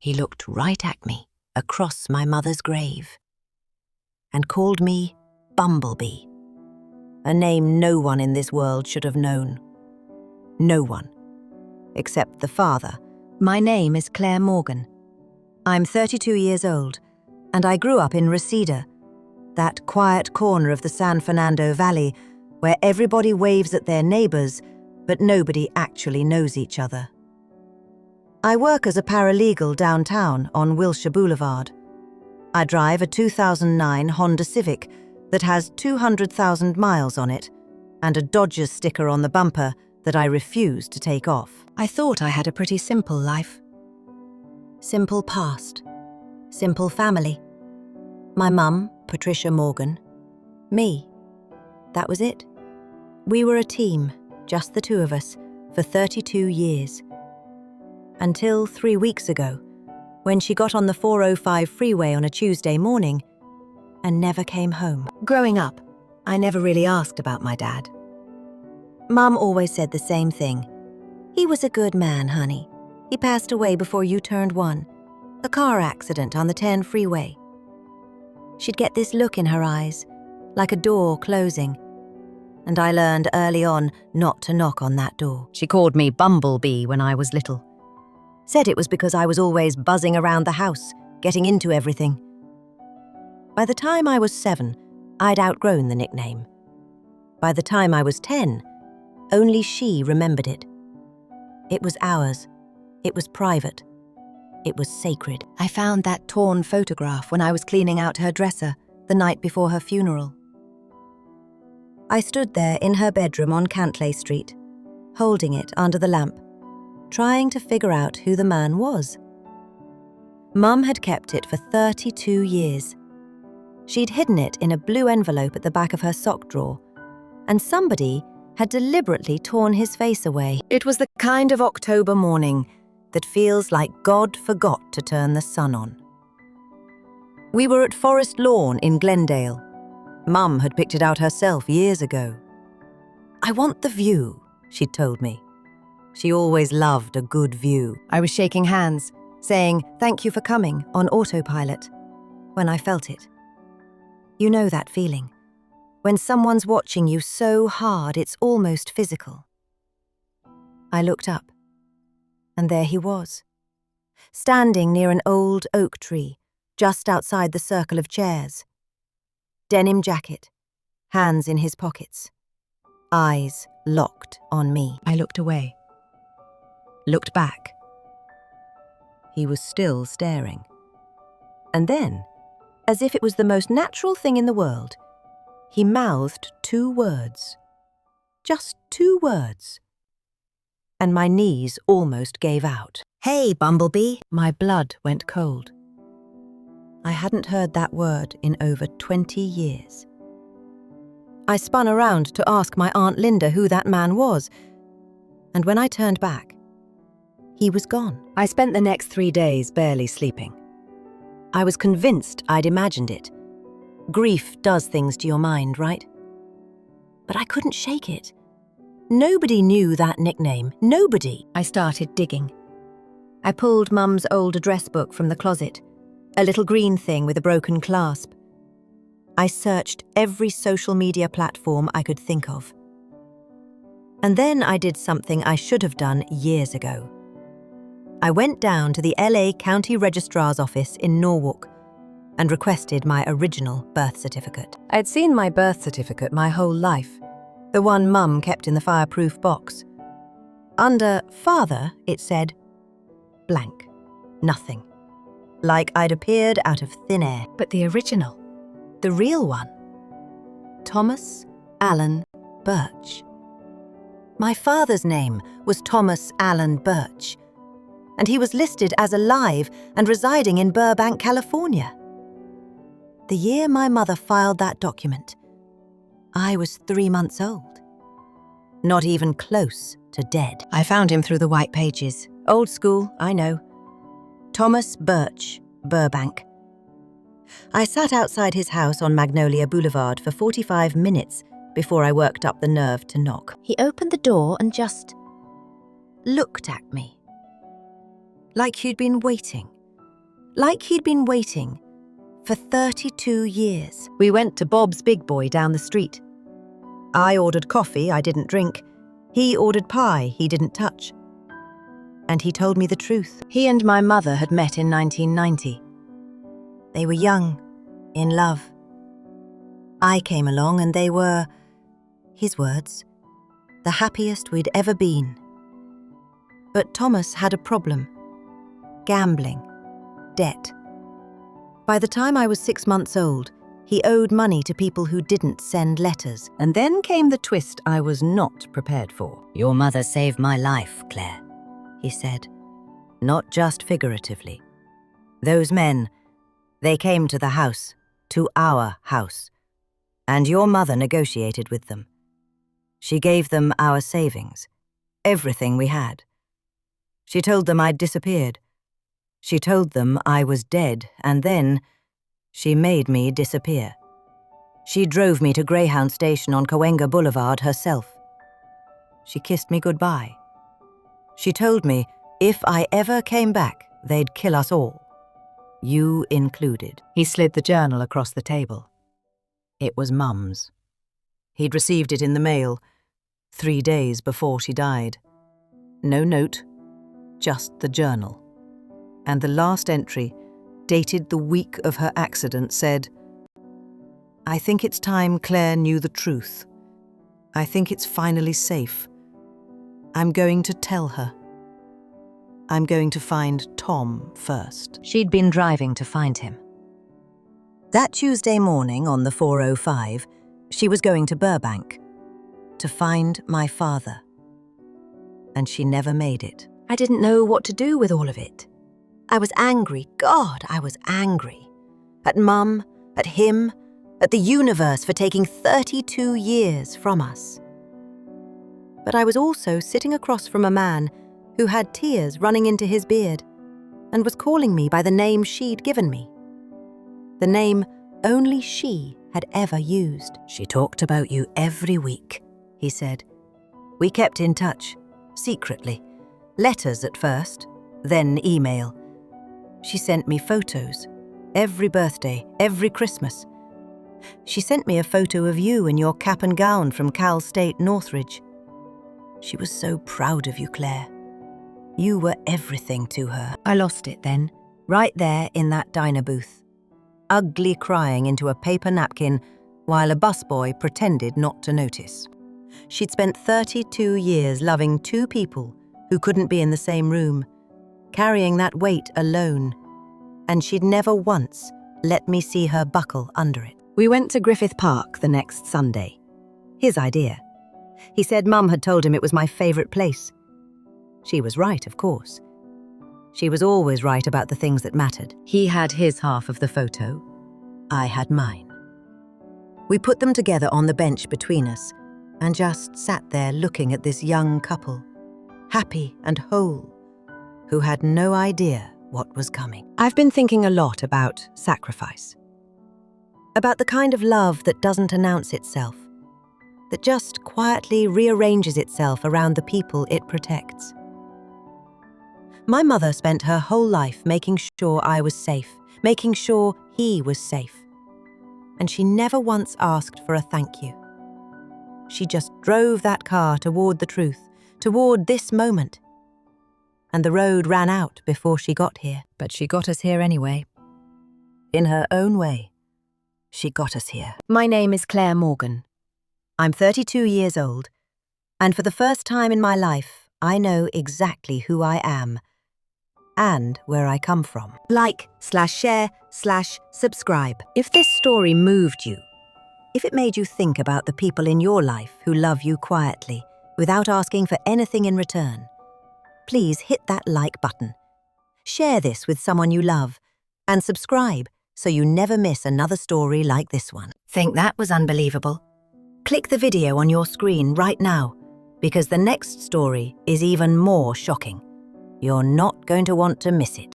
He looked right at me, across my mother's grave, and called me Bumblebee, a name no one in this world should have known. No one, except the father. My name is Claire Morgan. I'm 32 years old, and I grew up in Reseda, that quiet corner of the San Fernando Valley where everybody waves at their neighbors, but nobody actually knows each other. I work as a paralegal downtown on Wilshire Boulevard. I drive a 2009 Honda Civic that has 200,000 miles on it and a Dodgers sticker on the bumper that I refuse to take off. I thought I had a pretty simple life. Simple past. Simple family. My mum, Patricia Morgan. Me. That was it. We were a team, just the two of us, for 32 years. Until 3 weeks ago, when she got on the 405 freeway on a Tuesday morning and never came home. Growing up, I never really asked about my dad. Mum always said the same thing. He was a good man, honey. He passed away before you turned 1. A car accident on the 10 freeway. She'd get this look in her eyes, like a door closing. And I learned early on not to knock on that door. She called me Bumblebee when I was little. Said it was because I was always buzzing around the house, getting into everything. By the time I was 7, I'd outgrown the nickname. By the time I was 10, only she remembered it. It was ours. It was private. It was sacred. I found that torn photograph when I was cleaning out her dresser the night before her funeral. I stood there in her bedroom on Cantley Street, holding it under the lamp, trying to figure out who the man was. Mum had kept it for 32 years. She'd hidden it in a blue envelope at the back of her sock drawer, and somebody had deliberately torn his face away. It was the kind of October morning that feels like God forgot to turn the sun on. We were at Forest Lawn in Glendale. Mum had picked it out herself years ago. I want the view, she'd told me. She always loved a good view. I was shaking hands, saying thank you for coming on autopilot, when I felt it. You know that feeling, when someone's watching you so hard it's almost physical. I looked up, and there he was, standing near an old oak tree, just outside the circle of chairs. Denim jacket, hands in his pockets, eyes locked on me. I looked away, looked back. He was still staring. And then, as if it was the most natural thing in the world, he mouthed 2 words. Just 2 words. And my knees almost gave out. Hey, Bumblebee! My blood went cold. I hadn't heard that word in over 20 years. I spun around to ask my Aunt Linda who that man was, and when I turned back, he was gone. I spent the next 3 days barely sleeping. I was convinced I'd imagined it. Grief does things to your mind, right? But I couldn't shake it. Nobody knew that nickname. Nobody. I started digging. I pulled Mum's old address book from the closet, a little green thing with a broken clasp. I searched every social media platform I could think of. And then I did something I should have done years ago. I went down to the LA County Registrar's office in Norwalk and requested my original birth certificate. I'd seen my birth certificate my whole life, the one Mum kept in the fireproof box. Under father, it said, blank, nothing. Like I'd appeared out of thin air. But the original, the real one, Thomas Allen Birch. My father's name was Thomas Allen Birch, and he was listed as alive and residing in Burbank, California. The year my mother filed that document, I was 3 months old. Not even close to dead. I found him through the white pages. Old school, I know. Thomas Birch, Burbank. I sat outside his house on Magnolia Boulevard for 45 minutes before I worked up the nerve to knock. He opened the door and just looked at me. Like he'd been waiting, like he'd been waiting for 32 years. We went to Bob's Big Boy down the street. I ordered coffee I didn't drink. He ordered pie he didn't touch. And he told me the truth. He and my mother had met in 1990. They were young, in love. I came along and they were, his words, the happiest we'd ever been. But Thomas had a problem. Gambling. Debt. By the time I was 6 months old, he owed money to people who didn't send letters. And then came the twist I was not prepared for. "Your mother saved my life, Claire," he said. Not just figuratively. Those men, they came to the house, to our house. And your mother negotiated with them. She gave them our savings, everything we had. She told them I'd disappeared. She told them I was dead, and then she made me disappear. She drove me to Greyhound Station on Cahuenga Boulevard herself. She kissed me goodbye. She told me if I ever came back, they'd kill us all. You included. He slid the journal across the table. It was Mum's. He'd received it in the mail 3 days before she died. No note, just the journal. And the last entry, dated the week of her accident, said, "I think it's time Claire knew the truth. I think it's finally safe. I'm going to tell her. I'm going to find Tom first." She'd been driving to find him. That Tuesday morning on the 405, she was going to Burbank to find my father. And she never made it. I didn't know what to do with all of it. I was angry. God, I was angry. At Mum, at him, at the universe for taking 32 years from us. But I was also sitting across from a man who had tears running into his beard and was calling me by the name she'd given me. The name only she had ever used. "She talked about you every week," he said. "We kept in touch, secretly. Letters at first, then email. She sent me photos, every birthday, every Christmas. She sent me a photo of you in your cap and gown from Cal State Northridge. She was so proud of you, Claire. You were everything to her." I lost it then, right there in that diner booth, ugly crying into a paper napkin while a busboy pretended not to notice. She'd spent 32 years loving 2 people who couldn't be in the same room, carrying that weight alone, and she'd never once let me see her buckle under it. We went to Griffith Park the next Sunday. His idea. He said Mum had told him it was my favourite place. She was right, of course. She was always right about the things that mattered. He had his half of the photo. I had mine. We put them together on the bench between us and just sat there looking at this young couple, happy and whole, who had no idea what was coming. I've been thinking a lot about sacrifice. About the kind of love that doesn't announce itself, that just quietly rearranges itself around the people it protects. My mother spent her whole life making sure I was safe, making sure he was safe. And she never once asked for a thank you. She just drove that car toward the truth, toward this moment. And the road ran out before she got here. But she got us here anyway. In her own way, she got us here. My name is Claire Morgan. I'm 32 years old, and for the first time in my life, I know exactly who I am and where I come from. Like/share/subscribe. If this story moved you, if it made you think about the people in your life who love you quietly, without asking for anything in return, please hit that like button. Share this with someone you love, and subscribe so you never miss another story like this one. Think that was unbelievable? Click the video on your screen right now, because the next story is even more shocking. You're not going to want to miss it.